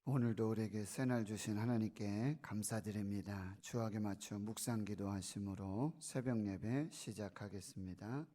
오늘도 우리에게 새날 주신 하나님께 감사드립니다. 주악에 맞춰 묵상 기도하심으로 새벽 예배 시작하겠습니다.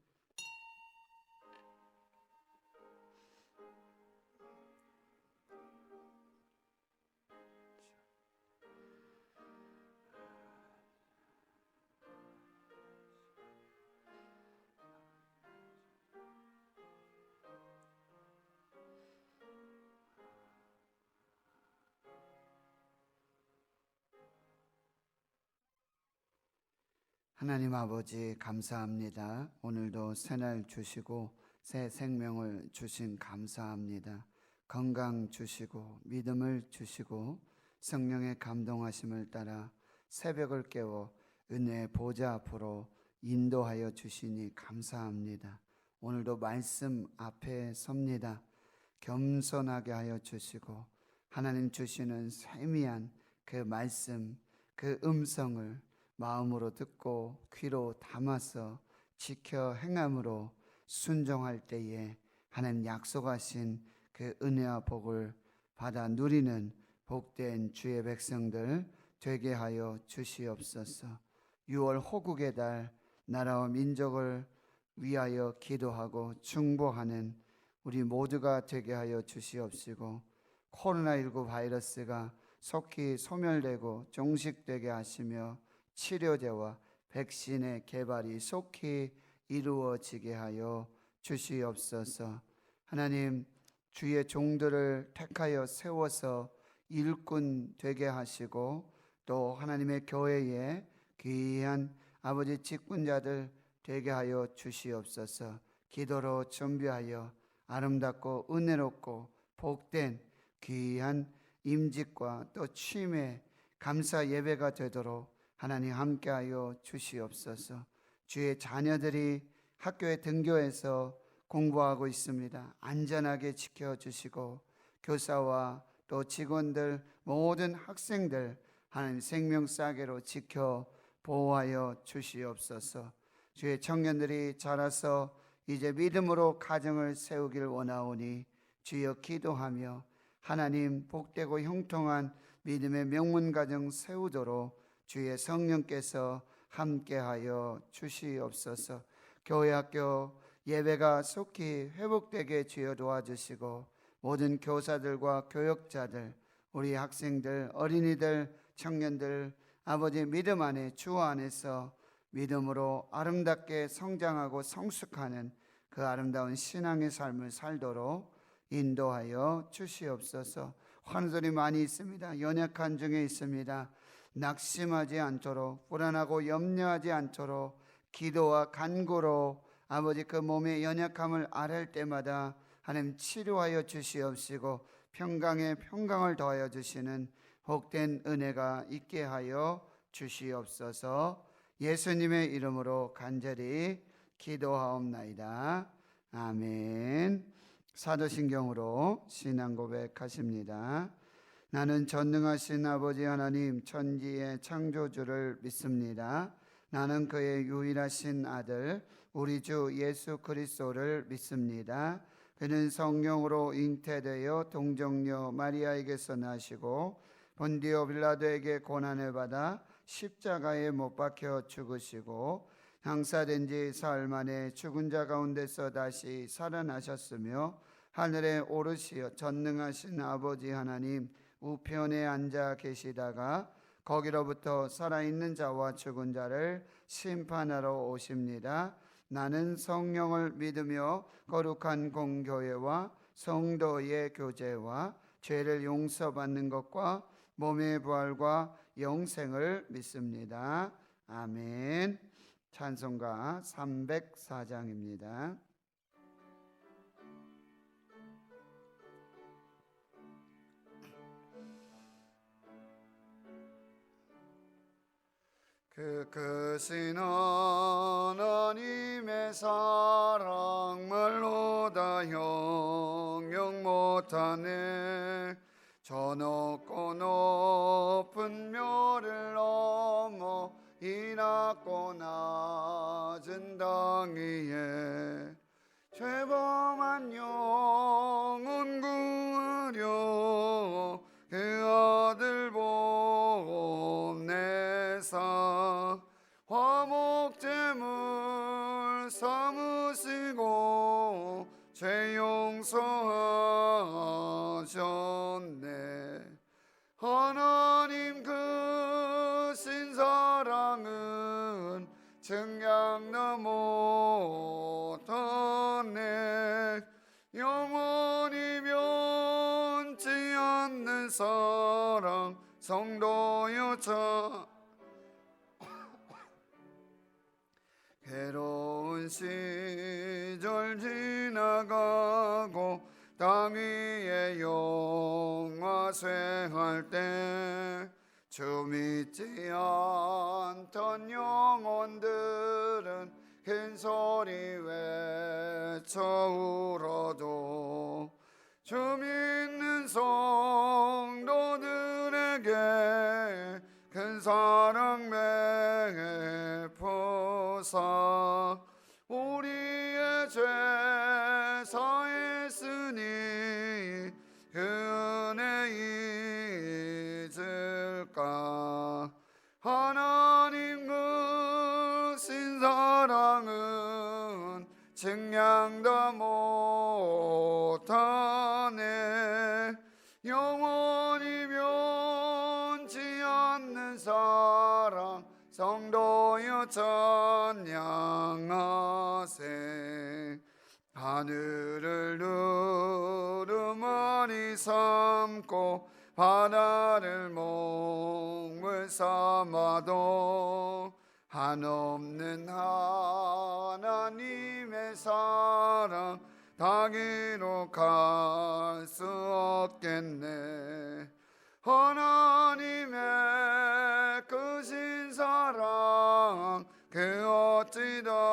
하나님 아버지 감사합니다. 오늘도 새날 주시고 새 생명을 주신 감사합니다. 건강 주시고 믿음을 주시고 성령의 감동하심을 따라 새벽을 깨워 은혜의 보좌 앞으로 인도하여 주시니 감사합니다. 오늘도 말씀 앞에 섭니다. 겸손하게 하여 주시고 하나님 주시는 세미한 그 말씀, 그 음성을 마음으로 듣고 귀로 담아서 지켜 행함으로 순종할 때에 하나님 약속하신 그 은혜와 복을 받아 누리는 복된 주의 백성들 되게 하여 주시옵소서. 6월 호국의 달 나라와 민족을 위하여 기도하고 중보하는 우리 모두가 되게 하여 주시옵시고 코로나19 바이러스가 속히 소멸되고 종식되게 하시며 치료제와 백신의 개발이 속히 이루어지게 하여 주시옵소서. 하나님 주의 종들을 택하여 세워서 일꾼 되게 하시고 또 하나님의 교회에 귀한 아버지 직분자들 되게 하여 주시옵소서. 기도로 준비하여 아름답고 은혜롭고 복된 귀한 임직과 또 취임의 감사 예배가 되도록 하나님 함께하여 주시옵소서. 주의 자녀들이 학교에 등교해서 공부하고 있습니다. 안전하게 지켜주시고 교사와 또 직원들 모든 학생들 하나님 생명 싸개로 지켜 보호하여 주시옵소서. 주의 청년들이 자라서 이제 믿음으로 가정을 세우길 원하오니 주여 기도하며 하나님 복되고 형통한 믿음의 명문 가정 세우도록 주의 성령께서 함께하여 주시옵소서. 교회 학교 예배가 속히 회복되게 주여 도와주시고 모든 교사들과 교역자들 우리 학생들 어린이들 청년들 아버지 믿음 안에 주 안에서 믿음으로 아름답게 성장하고 성숙하는 그 아름다운 신앙의 삶을 살도록 인도하여 주시옵소서. 환우들이 많이 있습니다. 연약한 중에 있습니다. 낙심하지 않도록 불안하고 염려하지 않도록 기도와 간구로 아버지 그 몸의 연약함을 아랠 때마다 하나님 치료하여 주시옵시고 평강에 평강을 더하여 주시는 복된 은혜가 있게 하여 주시옵소서. 예수님의 이름으로 간절히 기도하옵나이다. 아멘. 사도신경으로 신앙 고백하십니다. 나는 전능하신 아버지 하나님 천지의 창조주를 믿습니다. 나는 그의 유일하신 아들 우리 주 예수 그리스도를 믿습니다. 그는 성령으로 잉태되어 동정녀 마리아에게서 나시고 본디오 빌라도에게 고난을 받아 십자가에 못 박혀 죽으시고 장사된 지 사흘 만에 죽은 자 가운데서 다시 살아나셨으며 하늘에 오르시어 전능하신 아버지 하나님 우편에 앉아 계시다가 거기로부터 살아있는 자와 죽은 자를 심판하러 오십니다. 나는 성령을 믿으며 거룩한 공교회와 성도의 교제와 죄를 용서받는 것과 몸의 부활과 영생을 믿습니다. 아멘. 찬송가 304장입니다. 그 크신 하나님의 사랑 말로다 형용 못하네. 저 높고 높은 멸을 넘어 이 낮고 낮은 땅 위에 죄범한 영혼 구하려 그 오셨네. 하나님 그 신사랑은 증량도 못하네. 영원히 변치 않는 사랑 성도여 참 괴로운 시절 지나가고 땅 위에 영화쇠할 때 주 믿지 않던 영혼들은 큰 소리 외쳐 울어도 주 믿는 성도들에게 큰 사랑 베푸사 우리의 죄 사했으니 그 은혜 잊을까. 하나님 그 신사랑은 증량도 못하네. 영원히 변치 않는 사랑 성도여 찬양하세. 하늘을 두루마리 삼고 바다를 몽물 삼아도 한없는 하나님의 사랑 다 기록할 수 없겠네. 하나님의 크신 사랑 그 어찌 닿았을까.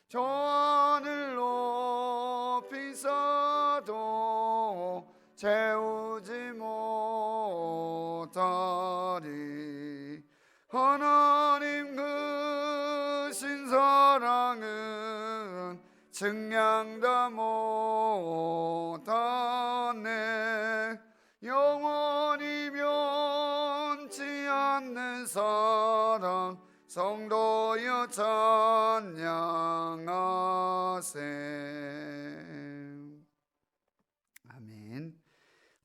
저 하늘 높이 쌓아도 채우지 못하리. 하나님 그 신사랑은 증량도 못하네. 영원히 변치 않는 사랑 성도여 찬양하세. 아멘.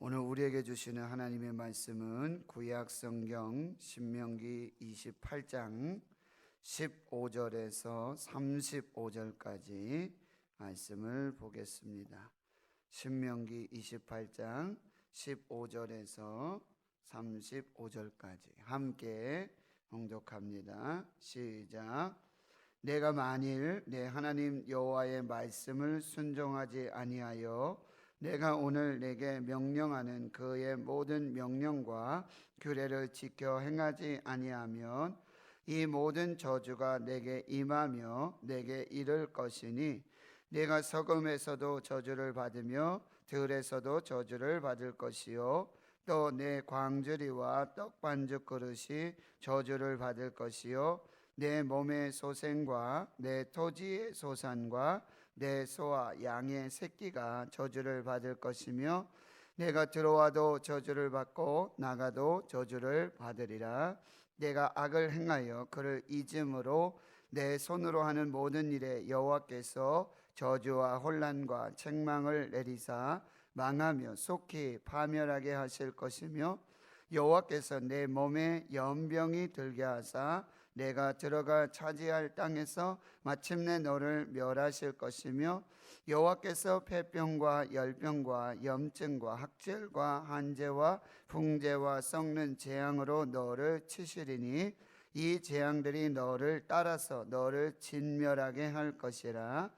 오늘 우리에게 주시는 하나님의 말씀은 구약 성경 신명기 28장 15절에서 35절까지 말씀을 보겠습니다. 신명기 28장 15절에서 35절까지 함께 봉독합니다. 시작. 내가 만일 내 하나님 여호와의 말씀을 순종하지 아니하여 내가 오늘 내게 명령하는 그의 모든 명령과 규례를 지켜 행하지 아니하면 이 모든 저주가 내게 임하며 내게 이를 것이니 내가 서금에서도 저주를 받으며 들에서도 저주를 받을 것이요 또 내 광주리와 떡반죽 그릇이 저주를 받을 것이요 내 몸의 소생과 내 토지의 소산과 내 소와 양의 새끼가 저주를 받을 것이며 내가 들어와도 저주를 받고 나가도 저주를 받으리라. 내가 악을 행하여 그를 잊음으로 내 손으로 하는 모든 일에 여호와께서 저주와 혼란과 책망을 내리사 망하며 속히 파멸하게 하실 것이며 여호와께서 내 몸에 연병이 들게 하사 내가 들어가 차지할 땅에서 마침내 너를 멸하실 것이며 여호와께서 폐병과 열병과 염증과 학절과 한재와 풍재와 썩는 재앙으로 너를 치시리니 이 재앙들이 너를 따라서 너를 진멸하게 할 것이라.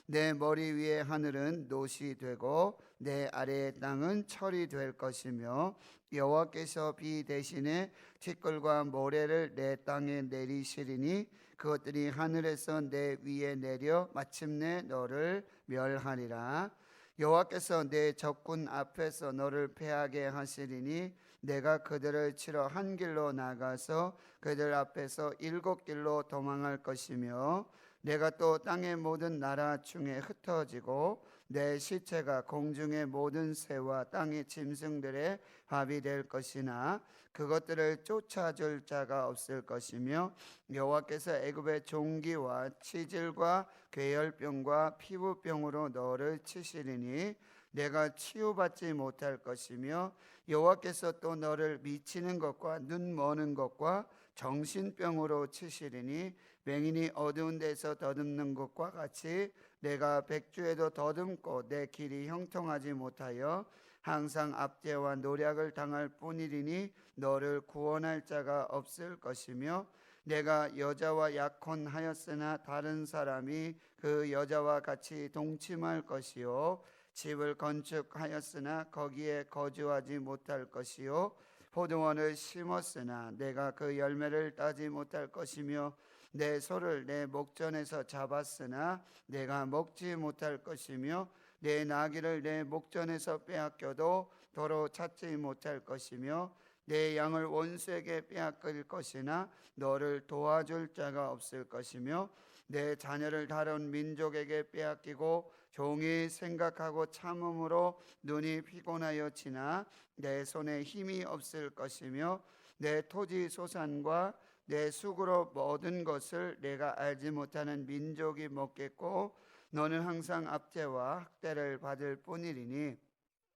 내 머리 위의 하늘은 노시 되고 내 아래의 땅은 철이 될 것이며 여호와께서 비 대신에 티끌과 모래를 내 땅에 내리시리니 그것들이 하늘에서 내 위에 내려 마침내 너를 멸하리라. 여호와께서 내 적군 앞에서 너를 패하게 하시리니 내가 그들을 치러 한 길로 나가서 그들 앞에서 7 길로 도망할 것이며 내가 또 땅의 모든 나라 중에 흩어지고 내 시체가 공중의 모든 새와 땅의 짐승들의 밥이 될 것이나 그것들을 쫓아줄 자가 없을 것이며 여호와께서 애굽의 종기와 치질과 괴혈병과 피부병으로 너를 치시리니 내가 치유받지 못할 것이며 여호와께서 또 너를 미치는 것과 눈 머는 것과 정신병으로 치시리니 맹인이 어두운 데서 더듬는 것과 같이 내가 백주에도 더듬고 내 길이 형통하지 못하여 항상 압제와 노략을 당할 뿐이리니 너를 구원할 자가 없을 것이며 내가 여자와 약혼하였으나 다른 사람이 그 여자와 같이 동침할 것이요 집을 건축하였으나 거기에 거주하지 못할 것이요 포도원을 심었으나 내가 그 열매를 따지 못할 것이며 내 소를 내 목전에서 잡았으나 내가 먹지 못할 것이며 내 나귀를 내 목전에서 빼앗겨도 도로 찾지 못할 것이며 내 양을 원수에게 빼앗길 것이나 너를 도와줄 자가 없을 것이며 내 자녀를 다른 민족에게 빼앗기고 종이 생각하고 참음으로 눈이 피곤하여 지나 내 손에 힘이 없을 것이며 내 토지 소산과 내 수고로 모든 것을 내가 알지 못하는 민족이 먹겠고 너는 항상 압제와 학대를 받을 뿐이리니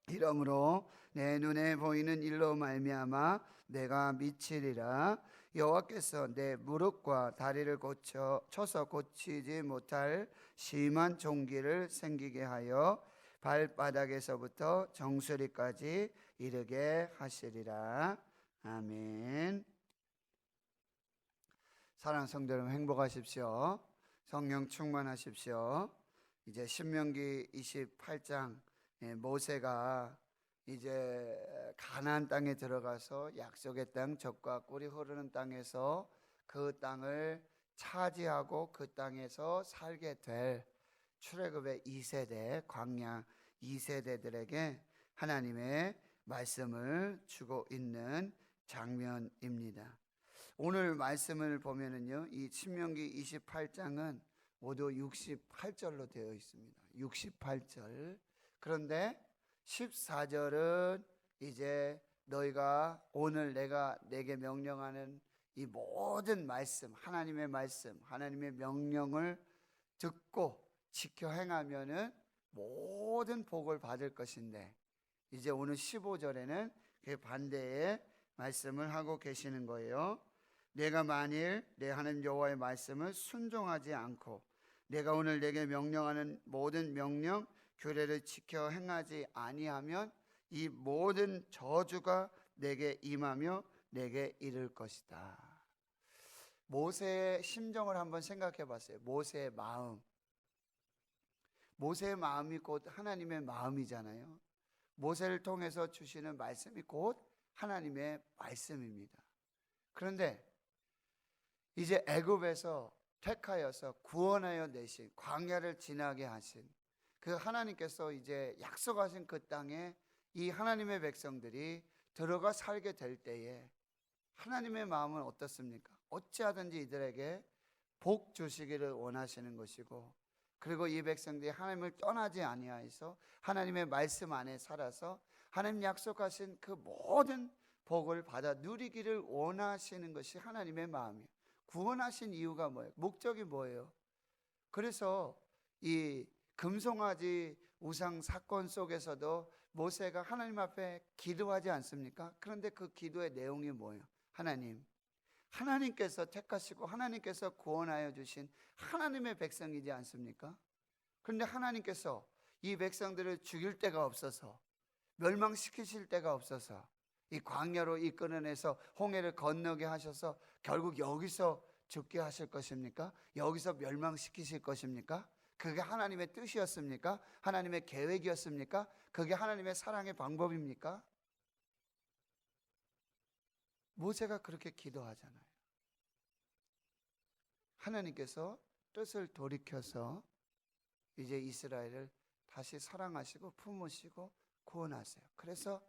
이러므로 내 눈에 보이는 일로 말미암아 내가 미치리라. 여호와께서 내 무릎과 다리를 쳐서 고치지 못할 심한 종기를 생기게 하여 발바닥에서부터 정수리까지 이르게 하시리라. 아멘. 사랑하는 성도 여러분, 행복하십시오. 성령 충만하십시오. 이제 신명기 28장 모세가 이제 가나안 땅에 들어가서 약속의 땅, 젖과 꿀이 흐르는 땅에서 그 땅을 차지하고 그 땅에서 살게 될 출애굽의 2세대, 광야 2세대들에게 하나님의 말씀을 주고 있는 장면입니다. 오늘 말씀을 보면은요, 이 신명기 28장은 모두 68절로 되어 있습니다. 68절. 그런데 14절은 이제 너희가 오늘 내가 내게 명령하는 이 모든 말씀, 하나님의 말씀, 하나님의 명령을 듣고 지켜 행하면은 모든 복을 받을 것인데, 이제 오늘 15절에는 그 반대의 말씀을 하고 계시는 거예요. 내가 만일 내 하나님 여호와의 말씀을 순종하지 않고 내가 오늘 내게 명령하는 모든 명령 규례를 지켜 행하지 아니하면 이 모든 저주가 내게 임하며 내게 이를 것이다. 모세의 심정을 한번 생각해 봤어요. 모세의 마음. 모세의 마음이 곧 하나님의 마음이잖아요. 모세를 통해서 주시는 말씀이 곧 하나님의 말씀입니다. 그런데 이제 애굽에서 택하여서 구원하여 내신, 광야를 지나게 하신 그 하나님께서 이제 약속하신 그 땅에 이 하나님의 백성들이 들어가 살게 될 때에 하나님의 마음은 어떻습니까? 어찌하든지 이들에게 복 주시기를 원하시는 것이고, 그리고 이 백성들이 하나님을 떠나지 아니하여서 하나님의 말씀 안에 살아서 하나님 약속하신 그 모든 복을 받아 누리기를 원하시는 것이 하나님의 마음이에요. 구원하신 이유가 뭐예요? 목적이 뭐예요? 그래서 이 금송아지 우상 사건 속에서도 모세가 하나님 앞에 기도하지 않습니까? 그런데 그 기도의 내용이 뭐예요? 하나님께서 택하시고 하나님께서 구원하여 주신 하나님의 백성이지 않습니까? 그런데 하나님께서 이 백성들을 죽일 데가 없어서, 멸망시키실 데가 없어서 이 광야로 이끌어내서 홍해를 건너게 하셔서 결국 여기서 죽게 하실 것입니까? 여기서 멸망시키실 것입니까? 그게 하나님의 뜻이었습니까? 하나님의 계획이었습니까? 그게 하나님의 사랑의 방법입니까? 모세가 그렇게 기도하잖아요. 하나님께서 뜻을 돌이켜서 이제 이스라엘을 다시 사랑하시고 품으시고 구원하세요. 그래서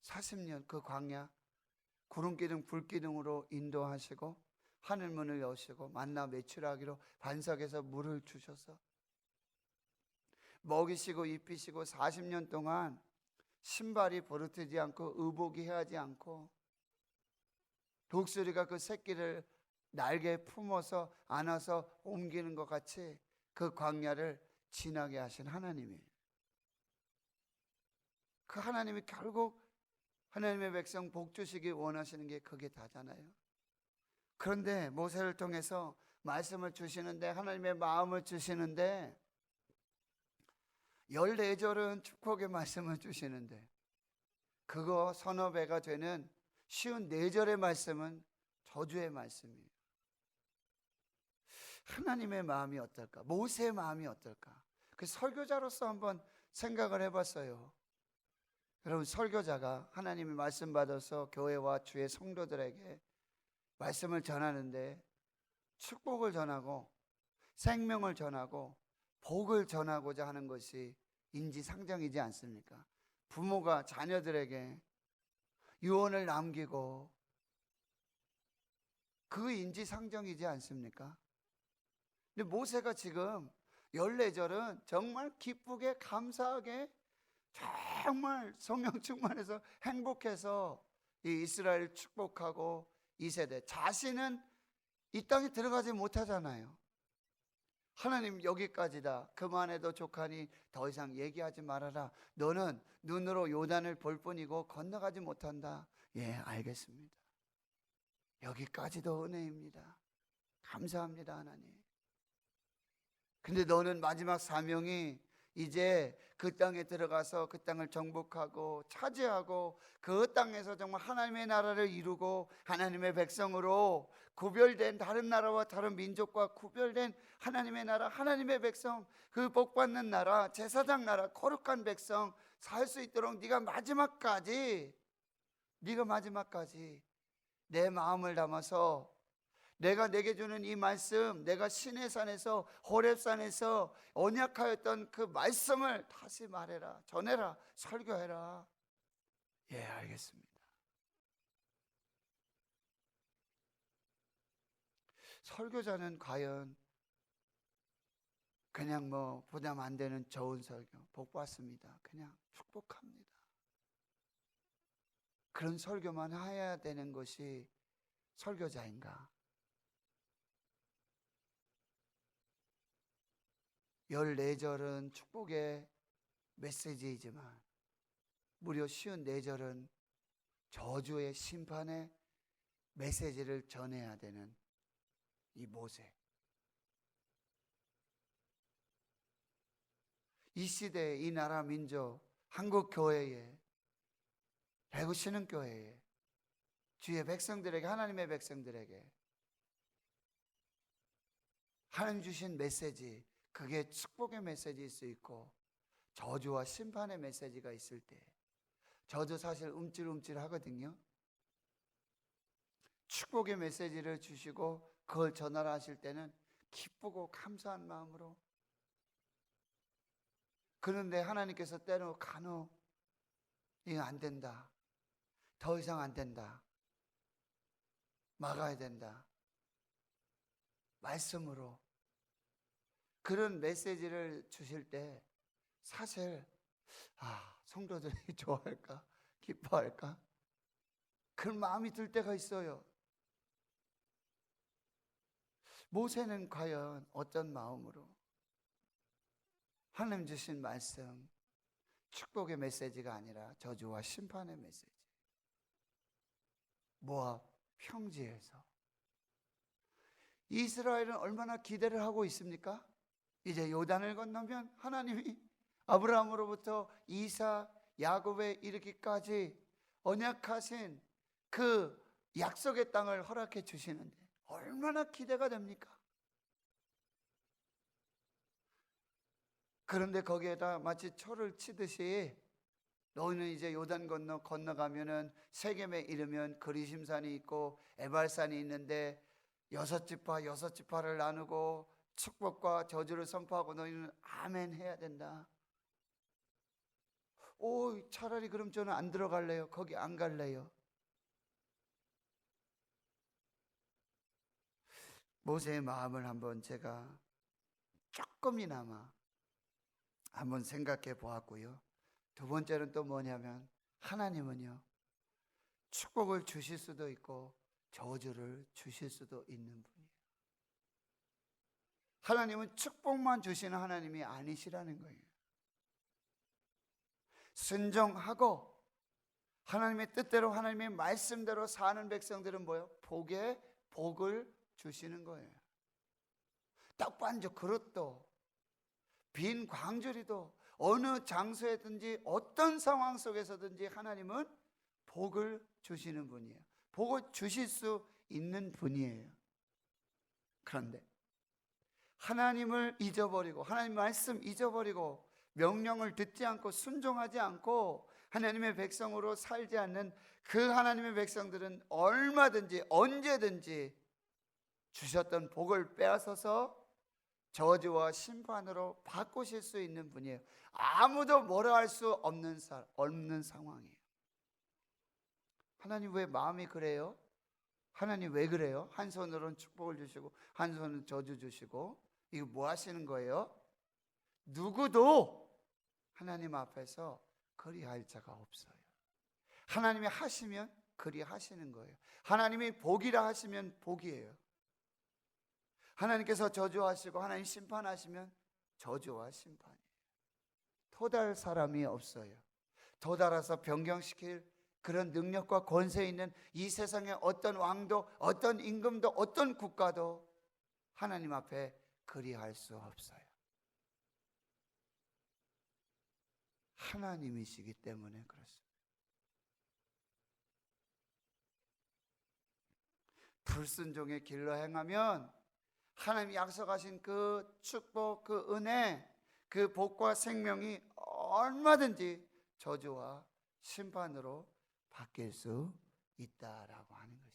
40년 그 광야 구름기둥 불기둥으로 인도하시고 하늘 문을 여시고 만나 매출하기로 반석에서 물을 주셔서 먹이시고 입히시고 40년 동안 신발이 부르트지 않고 의복이 헤하지 않고 독수리가 그 새끼를 날개에 품어서 안아서 옮기는 것 같이 그 광야를 지나게 하신 하나님이, 그 하나님이 결국 하나님의 백성 복 주시기 원하시는 게 그게 다잖아요. 그런데 모세를 통해서 말씀을 주시는데, 하나님의 마음을 주시는데, 14절은 축복의 말씀을 주시는데 그거 서너 배가 되는 쉬운 4절의 말씀은 저주의 말씀이에요. 하나님의 마음이 어떨까? 모세의 마음이 어떨까? 그 설교자로서 한번 생각을 해봤어요. 여러분, 설교자가 하나님의 말씀 받아서 교회와 주의 성도들에게 말씀을 전하는데 축복을 전하고 생명을 전하고 복을 전하고자 하는 것이 인지상정이지 않습니까? 부모가 자녀들에게 유언을 남기고 그 인지상정이지 않습니까? 근데 모세가 지금 14절은 정말 기쁘게 감사하게 정말 성령 충만해서 행복해서 이 이스라엘을 축복하고 이 세대, 자신은 이 땅에 들어가지 못하잖아요. 하나님, 여기까지다. 그만해도 족하니 더 이상 얘기하지 말아라. 너는 눈으로 요단을 볼 뿐이고 건너가지 못한다. 예, 알겠습니다. 여기까지도 은혜입니다. 감사합니다, 하나님. 근데 너는 마지막 사명이 이제 그 땅에 들어가서 그 땅을 정복하고 차지하고 그 땅에서 정말 하나님의 나라를 이루고 하나님의 백성으로 구별된, 다른 나라와 다른 민족과 구별된 하나님의 나라, 하나님의 백성, 그 복받는 나라, 제사장 나라, 거룩한 백성 살 수 있도록 네가 마지막까지 내 마음을 담아서 내가 내게 주는 이 말씀, 내가 시내산에서 호렙산에서 언약하였던 그 말씀을 다시 말해라, 전해라, 설교해라. 예, 알겠습니다. 설교자는 과연 그냥 뭐 부담 안 되는 좋은 설교, 복 받습니다, 그냥 축복합니다, 그런 설교만 해야 되는 것이 설교자인가? 14절은 축복의 메시지이지만 무려 54절은 저주의 심판의 메시지를 전해야 되는 이 모세. 이 시대에 이 나라 민족, 한국 교회에, 대구 신흥교회에, 주의 백성들에게, 하나님의 백성들에게 하나님 주신 메시지, 그게 축복의 메시지일 수 있고 저주와 심판의 메시지가 있을 때, 저도 사실 움찔움찔 하거든요. 축복의 메시지를 주시고 그걸 전하라 하실 때는 기쁘고 감사한 마음으로, 그런데 하나님께서 때로 간혹 이거 안 된다, 더 이상 안 된다, 막아야 된다, 말씀으로 그런 메시지를 주실 때 사실 성도들이 좋아할까, 기뻐할까, 그런 마음이 들 때가 있어요. 모세는 과연 어떤 마음으로 하나님 주신 말씀, 축복의 메시지가 아니라 저주와 심판의 메시지, 모압 평지에서 이스라엘은 얼마나 기대를 하고 있습니까? 이제 요단을 건너면 하나님이 아브라함으로부터 이삭, 야곱에 이르기까지 언약하신 그 약속의 땅을 허락해 주시는데 얼마나 기대가 됩니까? 그런데 거기에다 마치 초를 치듯이 너희는 이제 요단 건너가면은 세겜에 이르면 그리심산이 있고 에발산이 있는데 6지파를 나누고 축복과 저주를 선포하고 너희는 아멘 해야 된다. 차라리 그럼 저는 안 들어갈래요. 거기 안 갈래요. 모세의 마음을 한번 제가 조금이나마 한번 생각해 보았고요. 두 번째는 또 뭐냐면, 하나님은요, 축복을 주실 수도 있고 저주를 주실 수도 있는 분이에요. 하나님은 축복만 주시는 하나님이 아니시라는 거예요. 순종하고 하나님의 뜻대로, 하나님의 말씀대로 사는 백성들은 뭐예요? 복에 복을 주시는 거예요. 떡반죽 그릇도, 빈 광주리도, 어느 장소에든지 어떤 상황 속에서든지 하나님은 복을 주시는 분이에요. 복을 주실 수 있는 분이에요. 그런데 하나님을 잊어버리고, 하나님 말씀 잊어버리고, 명령을 듣지 않고 순종하지 않고 하나님의 백성으로 살지 않는 그 하나님의 백성들은 얼마든지 언제든지 주셨던 복을 빼앗아서 저주와 심판으로 바꾸실 수 있는 분이에요. 아무도 뭐라 할 수 없는 상황이에요. 하나님 왜 마음이 그래요? 하나님 왜 그래요? 한 손으로는 축복을 주시고 한 손은 저주 주시고, 이거 뭐 하시는 거예요? 누구도 하나님 앞에서 그리할 자가 없어요. 하나님이 하시면 그리하시는 거예요. 하나님이 복이라 하시면 복이에요. 하나님께서 저주하시고 하나님 심판하시면 저주와 심판이에요. 도달 사람이 없어요. 도달아서 변경시킬 그런 능력과 권세 있는 이 세상의 어떤 왕도, 어떤 임금도, 어떤 국가도 하나님 앞에 그리할 수 없어요. 하나님이시기 때문에 그렇습니다. 불순종의 길로 행하면 하나님이 약속하신 그 축복, 그 은혜, 그 복과 생명이 얼마든지 저주와 심판으로 바뀔 수 있다라고 하는 것입니다.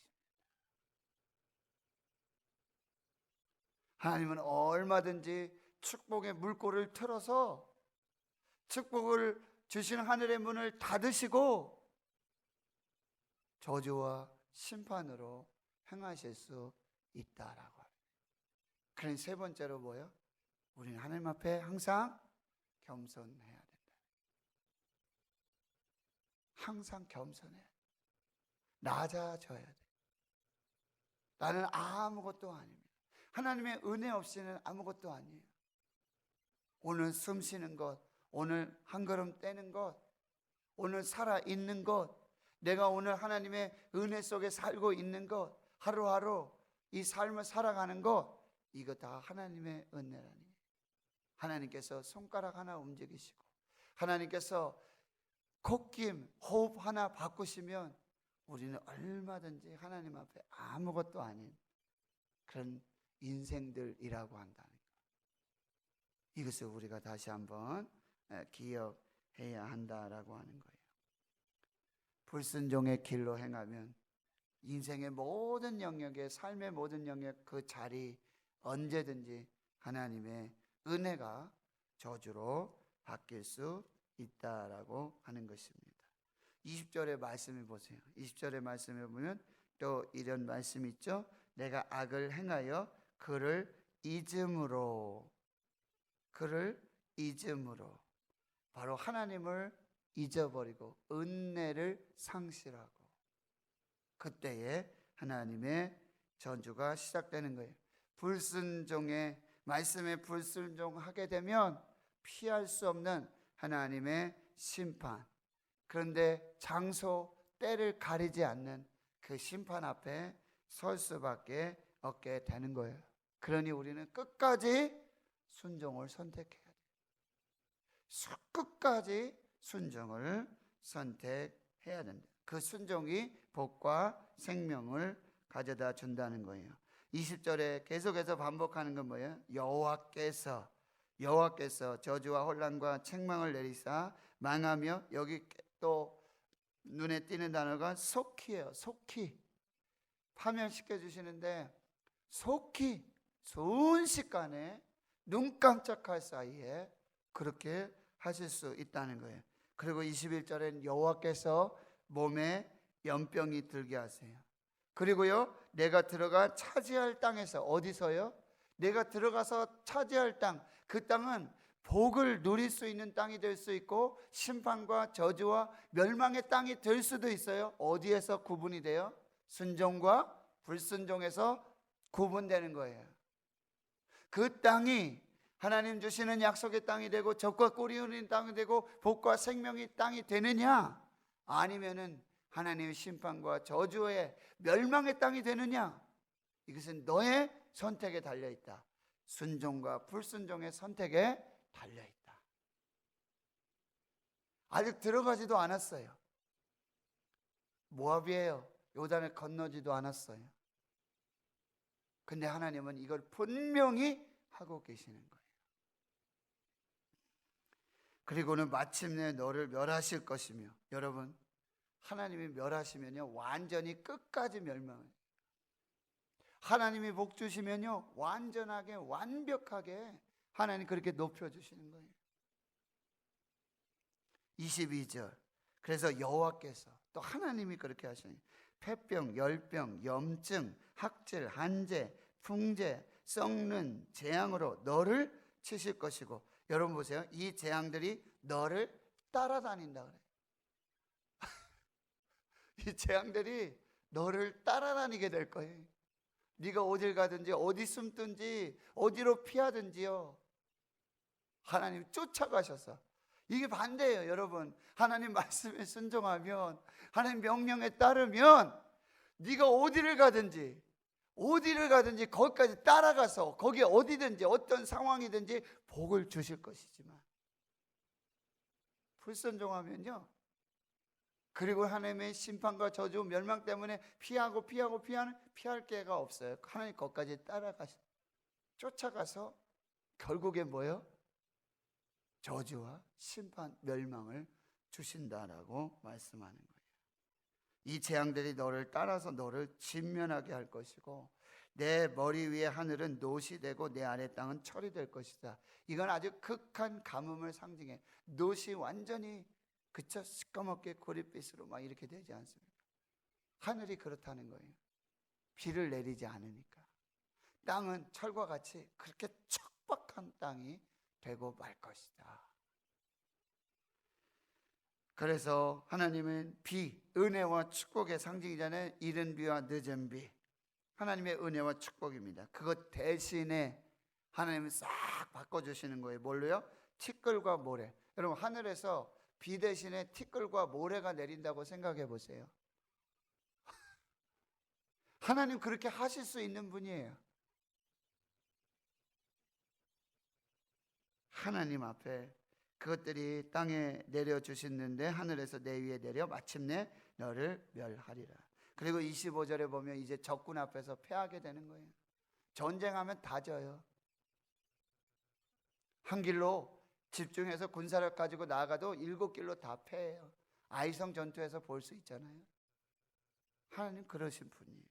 하나님은 얼마든지 축복의 물꼬를 틀어서 축복을 주신 하늘의 문을 닫으시고 저주와 심판으로 행하실 수 있다라고 합니다. 그런 세 번째로 뭐예요? 우리는 하나님 앞에 항상 겸손해야 된다. 항상 겸손해야 돼. 낮아져야 돼. 나는 아무것도 아닙니다. 하나님의 은혜 없이는 아무것도 아니에요. 오늘 숨 쉬는 것, 오늘 한 걸음 떼는 것, 오늘 살아있는 것, 내가 오늘 하나님의 은혜 속에 살고 있는 것, 하루하루 이 삶을 살아가는 것, 이거 다 하나님의 은혜라니. 하나님께서 손가락 하나 움직이시고 하나님께서 콧김, 호흡 하나 바꾸시면 우리는 얼마든지 하나님 앞에 아무것도 아닌 그런 인생들이라고 한다는 것. 이것을 우리가 다시 한번 기억해야 한다라고 하는 거예요. 불순종의 길로 행하면 인생의 모든 영역에, 삶의 모든 영역, 그 자리 언제든지 하나님의 은혜가 저주로 바뀔 수 있다라고 하는 것입니다. 20절의 말씀을 보세요. 20절의 말씀을 보면 또 이런 말씀이 있죠. 내가 악을 행하여 그를 잊음으로, 바로 하나님을 잊어버리고 은혜를 상실하고, 그때에 하나님의 저주가 시작되는 거예요. 불순종의 말씀에 불순종하게 되면 피할 수 없는 하나님의 심판, 그런데 장소, 때를 가리지 않는 그 심판 앞에 설 수밖에 없게 되는 거예요. 그러니 우리는 끝까지 순종을 선택해야 돼요. 끝까지 순종을 선택해야 된다. 그 순종이 복과 생명을 가져다 준다는 거예요. 20절에 계속해서 반복하는 건 뭐예요? 여호와께서 저주와 혼란과 책망을 내리사 망하며, 여기 또 눈에 띄는 단어가 속히예요. 속히 파면시켜 주시는데, 속히 순식간에 눈 깜짝할 사이에 그렇게 하실 수 있다는 거예요. 그리고 21절엔 여호와께서 몸에 연병이 들게 하세요. 그리고요, 내가 들어가 차지할 땅에서, 어디서요? 내가 들어가서 차지할 땅, 그 땅은 복을 누릴 수 있는 땅이 될 수 있고 심판과 저주와 멸망의 땅이 될 수도 있어요. 어디에서 구분이 돼요? 순종과 불순종에서 구분되는 거예요. 그 땅이 하나님 주시는 약속의 땅이 되고 젖과 꿀이 흐르는 땅이 되고 복과 생명의 땅이 되느냐, 아니면은 하나님의 심판과 저주의 멸망의 땅이 되느냐, 이것은 너의 선택에 달려있다. 순종과 불순종의 선택에 달려있다. 아직 들어가지도 않았어요. 모압이에요. 요단을 건너지도 않았어요. 근데 하나님은 이걸 분명히 하고 계시는 거예요. 그리고는 마침내 너를 멸하실 것이며, 여러분, 하나님이 멸하시면요 완전히 끝까지 멸망해요. 하나님이 복 주시면요 완전하게 완벽하게 하나님 그렇게 높여주시는 거예요. 22절, 그래서 여호와께서, 또 하나님이 그렇게 하시니 폐병, 열병, 염증, 학질, 한재, 풍재, 썩는 재앙으로 너를 치실 것이고, 여러분 보세요, 이 재앙들이 너를 따라다닌다 그래요. 이 재앙들이 너를 따라다니게 될 거예요. 네가 어딜 가든지 어디 숨든지 어디로 피하든지요, 하나님 쫓아가셔서. 이게 반대예요, 여러분. 하나님 말씀에 순종하면, 하나님 명령에 따르면 네가 어디를 가든지 거기까지 따라가서 거기 어디든지 어떤 상황이든지 복을 주실 것이지만, 불순종하면요, 그리고 하나님의 심판과 저주 멸망 때문에 피할 기회가 없어요. 하나님 거기까지 쫓아가서 결국에 뭐예요? 저주와 심판, 멸망을 주신다라고 말씀하는 거예요. 이 재앙들이 너를 따라서 너를 진면하게 할 것이고 내 머리 위에 하늘은 놋이 되고 내 아래 땅은 철이 될 것이다. 이건 아주 극한 가뭄을 상징해. 놋이 완전히 그쵸? 시꺼멓게 고릿빛으로 막 이렇게 되지 않습니까? 하늘이 그렇다는 거예요. 비를 내리지 않으니까. 땅은 철과 같이 그렇게 척박한 땅이 되고 말 것이다. 그래서 하나님은 비, 은혜와 축복의 상징이잖아요. 이른 비와 늦은 비, 하나님의 은혜와 축복입니다. 그것 대신에 하나님은 싹 바꿔주시는 거예요. 뭘로요? 티끌과 모래. 여러분, 하늘에서 비 대신에 티끌과 모래가 내린다고 생각해 보세요. 하나님 그렇게 하실 수 있는 분이에요. 하나님 앞에 그것들이 땅에 내려주시는데 하늘에서 내 위에 내려 마침내 너를 멸하리라. 그리고 25절에 보면 이제 적군 앞에서 패하게 되는 거예요. 전쟁하면 다 져요. 한 길로 집중해서 군사력 가지고 나가도 7길로 다 패해요. 아이성 전투에서 볼 수 있잖아요. 하나님 그러신 분이에요.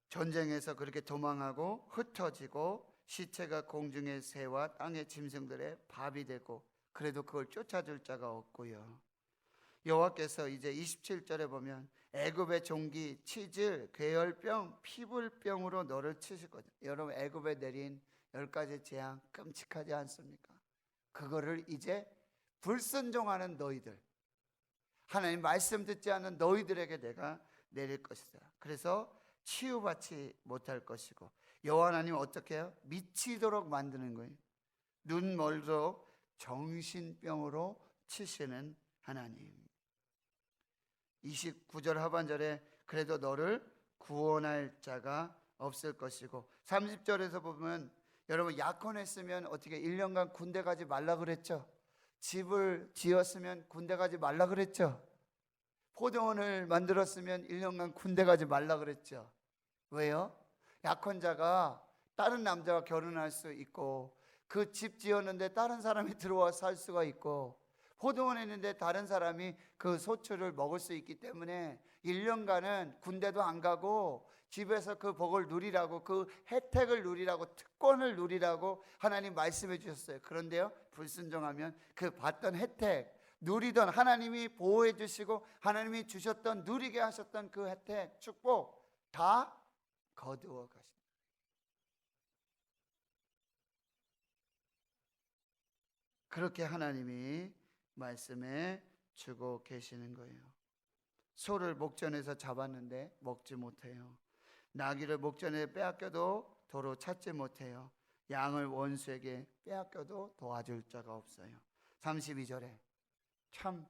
전쟁에서 그렇게 도망하고 흩어지고 시체가 공중의 새와 땅의 짐승들의 밥이 되고, 그래도 그걸 쫓아줄 자가 없고요. 여호와께서 이제 27절에 보면 애굽의 종기, 치질, 괴혈병, 피불병으로 너를 치실 거죠. 여러분, 애굽에 내린 10가지 재앙 끔찍하지 않습니까? 그거를 이제 불순종하는 너희들, 하나님 말씀 듣지 않는 너희들에게 내가 내릴 것이다. 그래서 치유받지 못할 것이고, 여호와 하나님 어떻게 해요? 미치도록 만드는 거예요. 눈 멀도록 정신병으로 치시는 하나님. 29절 하반절에 그래도 너를 구원할 자가 없을 것이고, 30절에서 보면 여러분, 약혼했으면 어떻게 1년간 군대 가지 말라 그랬죠? 집을 지었으면 군대 가지 말라 그랬죠? 포도원을 만들었으면 1년간 군대 가지 말라 그랬죠? 왜요? 약혼자가 다른 남자와 결혼할 수 있고, 그 집 지었는데 다른 사람이 들어와 살 수가 있고, 포도원에 있는데 다른 사람이 그 소출을 먹을 수 있기 때문에 1년간은 군대도 안 가고 집에서 그 복을 누리라고, 그 혜택을 누리라고, 특권을 누리라고 하나님 말씀해 주셨어요. 그런데요, 불순종하면 그 받던 혜택, 누리던, 하나님이 보호해 주시고 하나님이 주셨던, 누리게 하셨던 그 혜택, 축복 다 거두어 가십니다. 그렇게 하나님이 말씀해 주고 계시는 거예요. 소를 목전에서 잡았는데 먹지 못해요. 나귀를 목전에 빼앗겨도 도로 찾지 못해요. 양을 원수에게 빼앗겨도 도와줄 자가 없어요. 32절에 참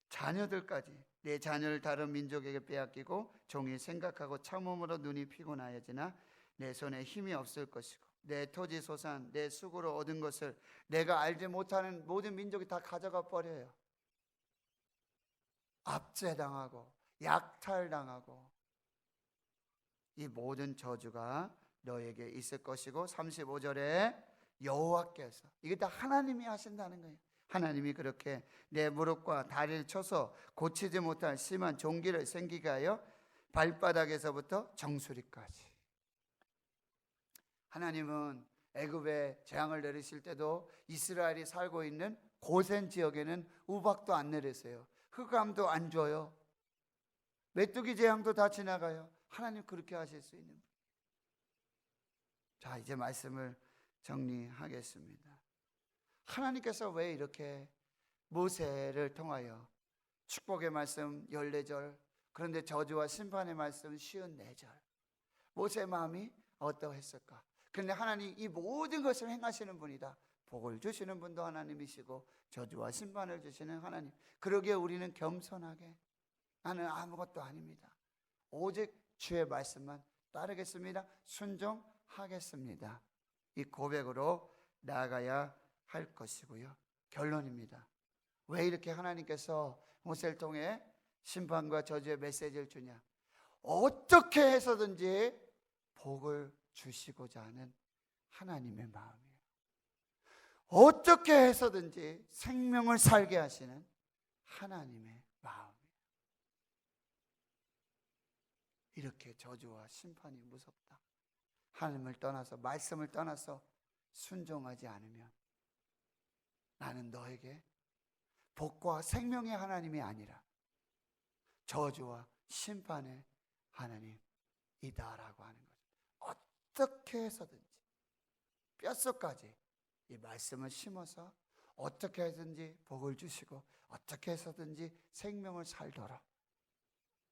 자녀들까지, 내 자녀를 다른 민족에게 빼앗기고 종이 생각하고 참음으로 눈이 피곤하여지나 내 손에 힘이 없을 것이고 내 토지 소산, 내 수고로 얻은 것을 내가 알지 못하는 모든 민족이 다 가져가 버려요. 압제당하고 약탈당하고 이 모든 저주가 너에게 있을 것이고, 35절에 여호와께서, 이게 다 하나님이 하신다는 거예요. 하나님이 그렇게 내 무릎과 다리를 쳐서 고치지 못할 심한 종기를 생기게 하여 발바닥에서부터 정수리까지. 하나님은 애굽에 재앙을 내리실 때도 이스라엘이 살고 있는 고센 지역에는 우박도 안 내리세요. 흑암도 안 줘요. 메뚜기 재앙도 다 지나가요. 하나님 그렇게 하실 수 있는 분. 자, 이제 말씀을 정리하겠습니다. 하나님께서 왜 이렇게 모세를 통하여 축복의 말씀 14절, 그런데 저주와 심판의 말씀 54절, 모세의 마음이 어떠했을까? 그런데 하나님 이 모든 것을 행하시는 분이다. 복을 주시는 분도 하나님이시고 저주와 심판을 주시는 하나님. 그러기에 우리는 겸손하게, 나는 아무것도 아닙니다, 오직 주의 말씀만 따르겠습니다, 순종하겠습니다, 이 고백으로 나아가야 할 것이고요. 결론입니다. 왜 이렇게 하나님께서 모세를 통해 심판과 저주의 메시지를 주냐? 어떻게 해서든지 복을 주시고자 하는 하나님의 마음이에요. 어떻게 해서든지 생명을 살게 하시는 하나님의 마음이에요. 이렇게 저주와 심판이 무섭다, 하나님을 떠나서, 말씀을 떠나서 순종하지 않으면 나는 너에게 복과 생명의 하나님이 아니라 저주와 심판의 하나님이다라고 하는 거죠. 어떻게 해서든지 뼛속까지 이 말씀을 심어서 어떻게 해서든지 복을 주시고 어떻게 해서든지 생명을 살도록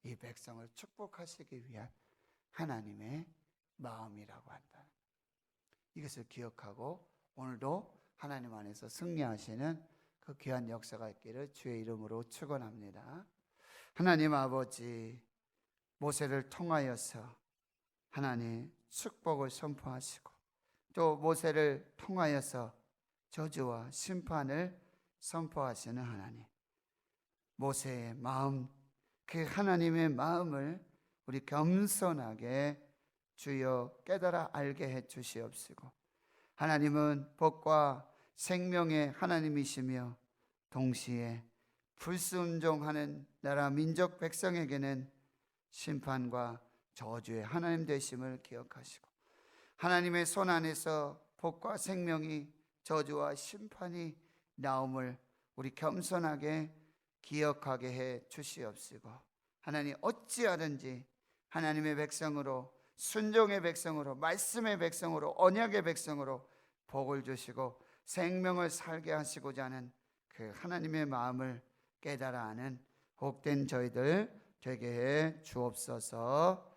이 백성을 축복하시기 위한 하나님의 마음이라고 한다. 이것을 기억하고 오늘도 하나님 안에서 승리하시는 그 귀한 역사가 있기를 주의 이름으로 축원합니다. 하나님 아버지, 모세를 통하여서 하나님 축복을 선포하시고 또 모세를 통하여서 저주와 심판을 선포하시는 하나님, 모세의 마음, 그 하나님의 마음을 우리 겸손하게 주여 깨달아 알게 해 주시옵시고, 하나님은 복과 생명의 하나님이시며 동시에 불순종하는 나라 민족 백성에게는 심판과 저주의 하나님 되심을 기억하시고, 하나님의 손 안에서 복과 생명이, 저주와 심판이 나옴을 우리 겸손하게 기억하게 해 주시옵시고, 하나님 어찌하든지 하나님의 백성으로, 순종의 백성으로, 말씀의 백성으로, 언약의 백성으로 복을 주시고 생명을 살게 하시고자 하는 그 하나님의 마음을 깨달아 아는 복된 저희들 되게 해 주옵소서.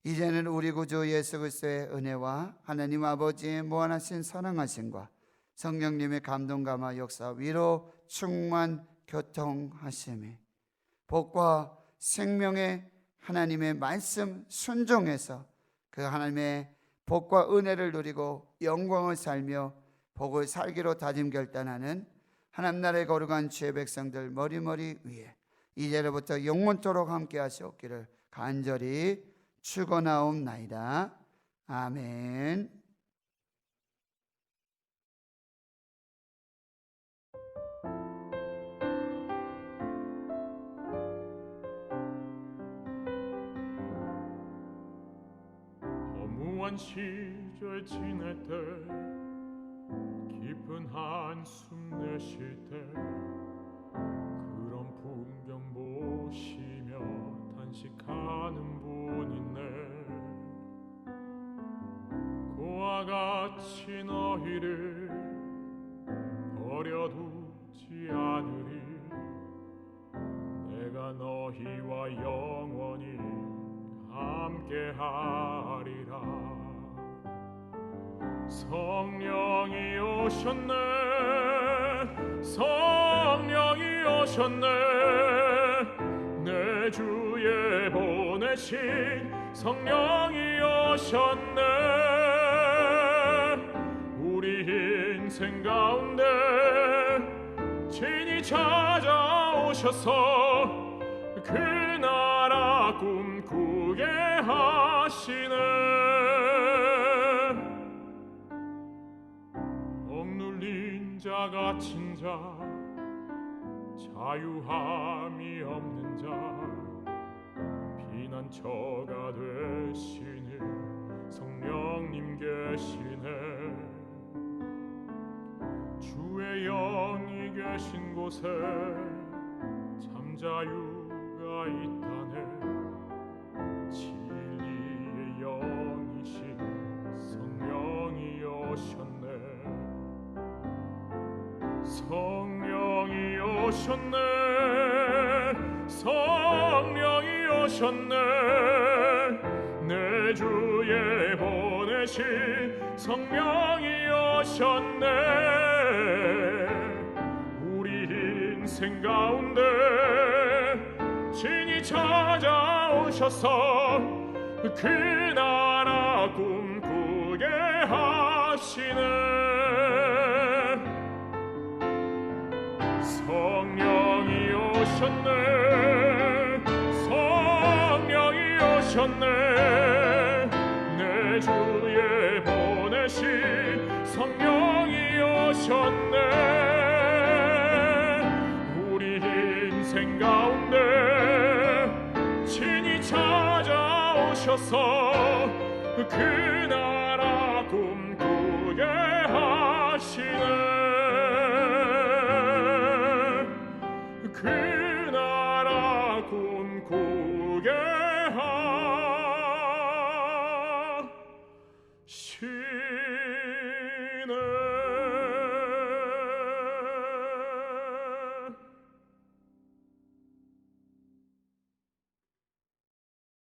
이제는 우리 구주 예수 그리스도의 은혜와 하나님 아버지의 무한하신 사랑하심과 성령님의 감동 감화 역사 위로 충만 교통하심이, 복과 생명의 하나님의 말씀 순종해서 그 하나님의 복과 은혜를 누리고 영광을 살며 복을 살기로 다짐 결단하는 하나님 나라의 거룩한 주의 백성들 머리머리 위에 이제로부터 영원토록 함께 하시옵기를 간절히 축원하옵나이다. 아멘. 허무한 시절 지낼 때, 깊은 한숨 내쉴 때, 같이 너희를 버려두지 않으리. 내가 너희와 영원히 함께하리라. 성령이 오셨네, 성령이 오셨네. 내 주에 보내신 성령이 오셨네. 우리 인생 가운데 친히 찾아오셔서 그 나라 꿈꾸게 하시네. 억눌린 자 갇힌 자 자유함이 없는 자 피난처가 되시는 성령님 계시네. 주의 영이 계신 곳에 참 자유가 있다네. 진리의 영이신 성령이 오셨네. 성령이 오셨네, 성령이 오셨네. 내 주에 보내신 성령이 오셨네. 우리 인생 가운데 친히 찾아오셔서 그 나라 꿈꾸게 하시네. 성령이 오셨네, 성령이 오셨네. 내 주에 보내신 성령이 오셨네. 우리 인생 가운데 친히 찾아오셔서 그